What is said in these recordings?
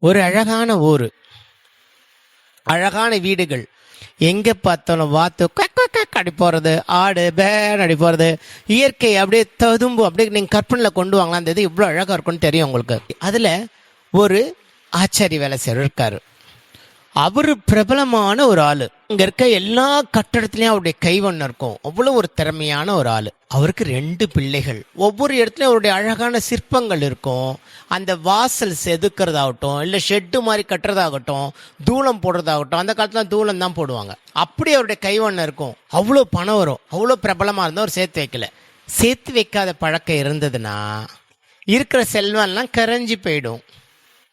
ஒரு அழகான ஊர், அழகான வீடுகள், எங்கே பார்த்தாலும் வாத்து அடி போகிறது, ஆடு பேன் அடி போகிறது, இயற்கை அப்படியே ததும்பு, அப்படியே நீங்கள் கற்பனையில் கொண்டு வாங்கலாம். அந்த இது இவ்வளோ அழகாக இருக்கும்னு தெரியும் உங்களுக்கு. அதில் ஒரு ஆச்சாரி வேலை செய்யற இருக்காரு. அவரு பிரபலமான ஒரு ஆளு. இங்க இருக்க எல்லா கட்டடத்திலயும் அவருடைய கைவண்ணம் இருக்கும். அவ்வளவு ஒரு திறமையான ஒரு ஆளு. அவருக்கு 2 பிள்ளைகள். ஒவ்வொரு இடத்துலயும் அவருடைய அழகான சிற்பங்கள் இருக்கும். அந்த வாசல் செதுக்கிறதாகட்டும், இல்ல ஷெட்டு மாதிரி கட்டுறதாகட்டும், தூளம் போடுறதாகட்டும். அந்த காலத்துல தூளம் தான் போடுவாங்க. அப்படி அவருடைய கைவண்ணம் இருக்கும். அவ்வளவு பணம் வரும். அவ்வளவு பிரபலமா இருந்தா அவர் சேர்த்து வைக்கல. சேர்த்து வைக்காத பழக்கம் இருந்ததுன்னா இருக்கிற செல்வம் எல்லாம் கரைஞ்சி போயிடும்.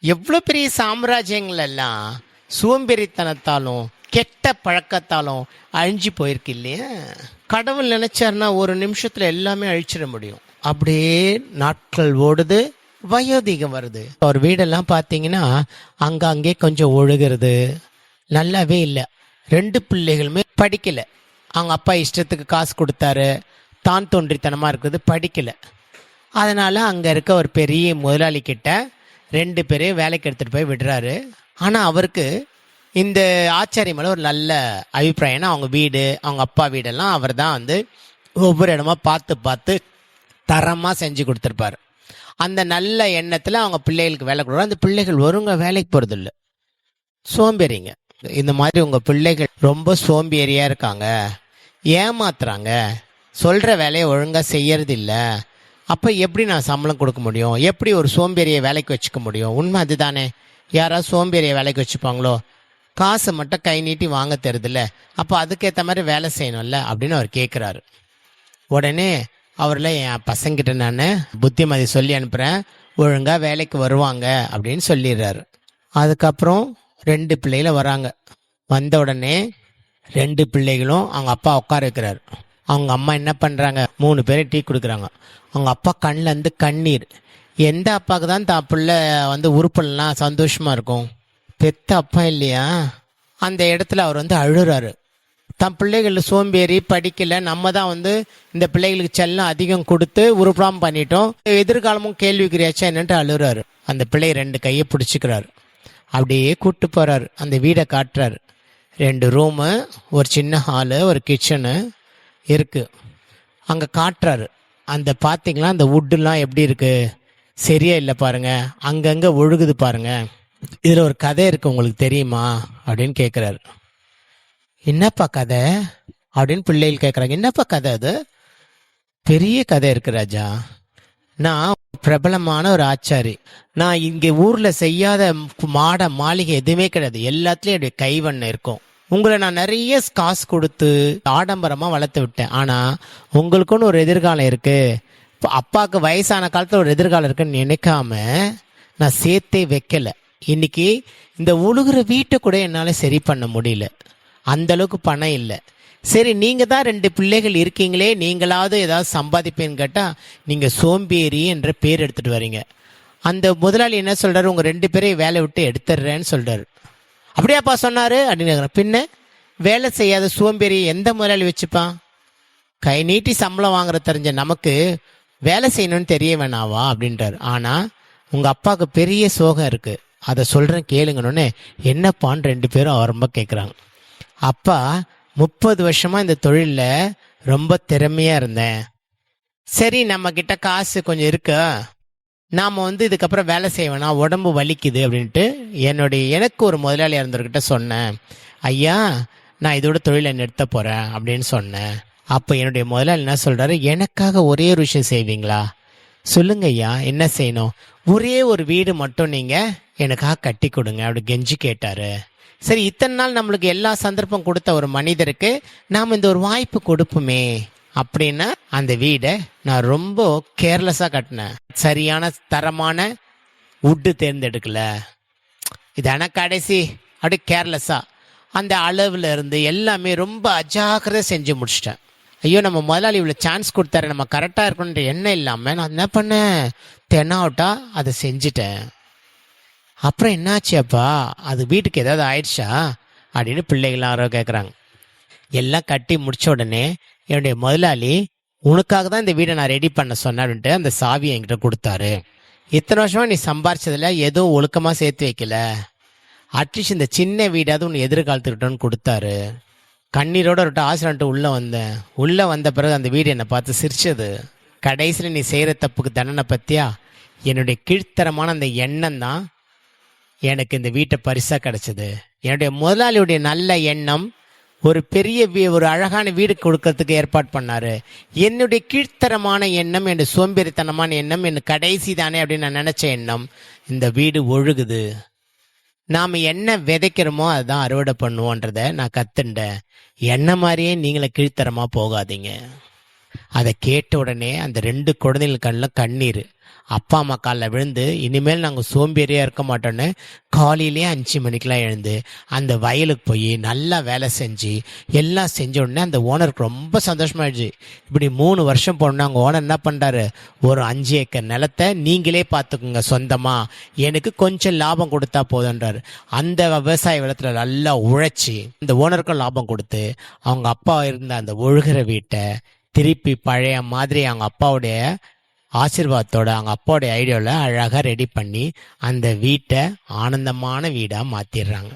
எவ்வளவு பெரிய சாம்ராஜ்யங்கள் எல்லாம் சோம்பேறித்தனத்தாலும் கெட்ட பழக்கத்தாலும் அழிஞ்சு போயிருக்கு இல்லையா? கடவுள் நினைச்சாருன்னா ஒரு நிமிஷத்துல எல்லாமே அழிச்சிட முடியும். அப்படியே நாட்கள் ஓடுது, வயோதிகம் வருது. ஒரு வீடெல்லாம் பார்த்தீங்கன்னா அங்கே கொஞ்சம் ஒழுகிறது, நல்லாவே இல்லை. 2 பிள்ளைகளுமே படிக்கல. அவங்க அப்பா இஷ்டத்துக்கு காசு கொடுத்தாரு, தான் தோன்றித்தனமா இருக்குது, படிக்கல. அதனால அங்க இருக்க ஒரு பெரிய முதலாளி கிட்ட 2 பேரையும் வேலைக்கு எடுத்துட்டு போய் விடுறாரு. ஆனால் அவருக்கு இந்த ஆச்சாரி மேலே ஒரு நல்ல அபிப்பிராயம்னா, அவங்க வீடு, அவங்க அப்பா வீடெல்லாம் அவர் தான் வந்து ஒவ்வொரு இடமா பார்த்து பார்த்து தரமாக செஞ்சு கொடுத்துருப்பாரு. அந்த நல்ல எண்ணத்தில் அவங்க பிள்ளைகளுக்கு வேலை கொடுக்குறாரு. அந்த பிள்ளைகள் ஒருங்க வேலைக்கு போகிறது இல்லை, சோம்பேறிங்க. இந்த மாதிரி உங்கள் பிள்ளைகள் ரொம்ப சோம்பேறியாக இருக்காங்க, ஏமாத்துறாங்க, சொல்கிற வேலையை ஒழுங்காக செய்யறது இல்லை, அப்போ எப்படி நான் சம்பளம் கொடுக்க முடியும்? எப்படி ஒரு சோம்பேறியை வேலைக்கு வச்சுக்க முடியும்? உண்மை அதுதானே. யாராவது சோம்பேறியை வேலைக்கு வச்சுப்பாங்களோ? காசை மட்டும் கை நீட்டி வாங்க தருதில்ல, அப்போ அதுக்கேற்ற மாதிரி வேலை செய்யணும்ல அப்படின்னு அவர் கேட்குறாரு. உடனே அவரில் என் பசங்கிட்ட நான் புத்திமதி சொல்லி அனுப்புகிறேன், ஒழுங்காக வேலைக்கு வருவாங்க அப்படின்னு சொல்லிடுறாரு. அதுக்கப்புறம் 2 பிள்ளைகள வராங்க. வந்த உடனே 2 பிள்ளைகளும் அவங்க அப்பா உட்கார வைக்கிறாரு. அவங்க அம்மா என்ன பண்ணுறாங்க, 3 பேரும் டீ கொடுக்குறாங்க. அவங்க அப்பா கண்ணில் இருந்து கண்ணீர். எந்த அப்பாவுக்கு தான் தான் பிள்ளை வந்து உறுப்பெல்லாம் சந்தோஷமாக இருக்கும்? பெத்த அப்பா இல்லையா? அந்த இடத்துல அவர் வந்து அழுறாரு. தன் பிள்ளைகள் சோம்பேறி, படிக்கல, நம்ம தான் வந்து இந்த பிள்ளைகளுக்கு செல்லம் அதிகம் கொடுத்து உருப்படாமல் பண்ணிட்டோம், எதிர்காலமும் கேள்விக்குறியாச்சா என்னன்ட்டு அழுறாரு. அந்த பிள்ளை 2 கையை பிடிச்சிக்கிறாரு. அப்படியே கூப்பிட்டு போகிறாரு. அந்த வீடை காட்டுறாரு. 2 ரூமு, ஒரு சின்ன ஹாலு, ஒரு கிச்சனு இருக்குது. அங்கே காட்டுறாரு. அந்த பார்த்தீங்களா அந்த வுட்டுலாம் எப்படி இருக்குது, சரியா இல்லை பாருங்க, அங்கங்கே ஒழுகுது பாருங்க, இதில் ஒரு கதை இருக்குது உங்களுக்கு தெரியுமா அப்படின்னு கேட்குறாரு. என்னப்பா கதை அப்படின்னு பிள்ளைகள் கேட்குறாங்க. என்னப்பா கதை? அது பெரிய கதை இருக்கு ராஜா. நான் பிரபலமான ஒரு ஆச்சாரி. நான் இங்கே ஊரில் செய்யாத மாளிகை எதுவுமே கிடையாது. எல்லாத்துலேயும் என்னுடைய கைவண்ணம் இருக்கும். உங்களை நான் நிறைய காசு கொடுத்து ஆடம்பரமாக வளர்த்து விட்டேன். ஆனால் உங்களுக்குன்னு ஒரு எதிர்காலம் இருக்குது. இப்போ அப்பாவுக்கு வயசான காலத்தில் ஒரு எதிர்காலம் இருக்குன்னு நினைக்காம நான் சேர்த்தே வைக்கலை. இன்னைக்கு இந்த உழுகுற வீட்டை கூட என்னால் சரி பண்ண முடியல. அந்த அளவுக்கு பணம் இல்லை. சரி, நீங்கள் தான் 2 பிள்ளைகள் இருக்கீங்களே, நீங்களாவது ஏதாவது சம்பாதிப்பேன்னு கேட்டால் நீங்கள் சோம்பேறி என்ற பேர் எடுத்துகிட்டு வரீங்க. அந்த முதலாளி என்ன சொல்கிறாரு, உங்கள் 2 பேரையும் வேலை விட்டு எடுத்துடுறேன்னு சொல்கிறாரு. அப்படியாப்பா சொன்னார் அப்படின்னு. பின்ன வேலை செய்யாத சோம்பேறி எந்த முதலாளி வச்சுப்பான்? கை நீட்டி சம்பளம் வாங்குற தெரிஞ்ச நமக்கு வேலை செய்யணும்னு தெரிய வேணாவா அப்படின்றாரு. ஆனால் உங்கள் அப்பாவுக்கு பெரிய சோகம் இருக்குது, அதை சொல்கிறேன் கேளுங்கன்னு. என்னப்பான்னு 2 பேரும் ரொம்ப கேட்குறாங்க. அப்பா, 30 வருஷமா இந்த தொழிலில் ரொம்ப திறமையாக இருந்தேன். சரி, நம்ம கிட்ட காசு கொஞ்சம் இருக்கு, நாம் வந்து இதுக்கப்புறம் வேலை செய்வேனா, உடம்பு வலிக்குது அப்படின்ட்டு எனக்கு ஒரு முதலாளி இருந்தவர்கிட்ட சொன்னேன், ஐயா நான் இதோட தொழிலை நிறுத்த போகிறேன் அப்படின்னு சொன்னேன். அப்போ என்னுடைய முதலாளி என்ன சொல்கிறாரு, எனக்காக ஒரே ஒரு விஷயம் செய்வீங்களா? சொல்லுங்க ஐயா, என்ன செய்யணும்? ஒரே ஒரு வீடு மட்டும் நீங்கள் எனக்காக கட்டி கொடுங்க அப்படி கெஞ்சி கேட்டார். சரி, இத்தனை நாள் நம்மளுக்கு எல்லா சந்தர்ப்பம் கொடுத்த ஒரு மனிதருக்கு நாம் இந்த ஒரு வாய்ப்பு கொடுப்போமே அப்படின்னா அந்த வீடை நான் ரொம்ப கேர்லெஸ்ஸாக கட்டினேன். சரியான தரமான வுட்டு தேர்ந்தெடுக்கல. இதான கடைசி அப்படி கேர்லெஸ்ஸாக அந்த அளவில் இருந்து எல்லாமே ரொம்ப அஜாக்கிரதை செஞ்சு முடிச்சிட்டேன். ஐயோ, நம்ம முதலாளி இவ்வளோ சான்ஸ் கொடுத்தாரு, நம்ம கரெக்டாக இருக்கணுன்ற எண்ணம் இல்லாமல் நான் என்ன பண்ணேன், தென்னாவட்டா அதை செஞ்சிட்டேன். அப்புறம் என்னாச்சு அப்பா, அது வீட்டுக்கு ஏதாவது ஆயிடுச்சா அப்படின்னு பிள்ளைகள்லாம் யாரோ கேட்குறாங்க. எல்லாம் கட்டி முடிச்ச உடனே என்னுடைய முதலாளி, உனக்காக தான் இந்த வீடை நான் ரெடி பண்ண சொன்னேன் அப்படின்ட்டு அந்த சாவியை என்கிட்ட கொடுத்தாரு. இத்தனை வருஷமா நீ சம்பாரிச்சதுல எதுவும் ஒழுக்கமா சேர்த்து வைக்கல, அட்லீஸ்ட் இந்த சின்ன வீடாவது உன் எதிர்காலத்துக்கிட்டோன்னு கொடுத்தாரு. கண்ணீரோட ஒரு ஆசிரியர்கிட்ட உள்ள வந்த பிறகு அந்த வீடு என்னை பார்த்து சிரிச்சது. கடைசியில் நீ செய்கிற தப்புக்கு தண்டனை பற்றியா, என்னுடைய கீழ்த்தரமான அந்த எண்ணம் தான் எனக்கு இந்த வீட்டை பரிசாக கிடச்சிது. என்னுடைய முதலாளியுடைய நல்ல எண்ணம் ஒரு பெரிய ஒரு அழகான வீடு கொடுக்கறதுக்கு ஏற்பாடு பண்ணார். என்னுடைய கீழ்த்தரமான எண்ணம், என்னுடைய சோம்பேறித்தனமான எண்ணம், என் கடைசி தானே அப்படின்னு நான் நினச்ச எண்ணம், இந்த வீடு ஒழுகுது. நாம் என்ன விதைக்கிறோமோ அதுதான் அறுவடை பண்ணுவோன்றதை நான் கற்றுண்டேன். என்ன மாதிரியே நீங்களே கீழ்த்தரமாக போகாதீங்க. அதை கேட்ட உடனே அந்த 2 குழந்தைகள் கண்ணில் கண்ணீர். அப்பா அம்மா காலில் விழுந்து, இனிமேல் நாங்கள் சோம்பேறியாக இருக்க மாட்டோன்னு காலையிலே 5 மணிக்கெலாம் எழுந்து அந்த வயலுக்கு போய் நல்லா வேலை செஞ்சு எல்லாம் செஞ்ச உடனே அந்த ஓனருக்கு ரொம்ப சந்தோஷமாயிடுச்சு. இப்படி 3 வருஷம் போனோன்னா அவங்க ஓனர் என்ன பண்ணுறாரு, ஒரு 5 ஏக்கர் நிலத்தை நீங்களே பார்த்துக்குங்க சொந்தமாக, எனக்கு கொஞ்சம் லாபம் கொடுத்தா போதுன்றாரு. அந்த விவசாய விளத்தில் நல்லா உழைச்சி இந்த ஓனருக்கும் லாபம் கொடுத்து அவங்க அப்பா இருந்த அந்த ஒழுகிற வீட்டை திருப்பி பழைய மாதிரி அவங்க அப்பாவுடைய ஆசீர்வாதத்தோட அவங்க அப்பாவுடைய ஐடியாவில் அழகாக ரெடி பண்ணி அந்த வீட்டை ஆனந்தமான வீடாக மாற்றிடுறாங்க.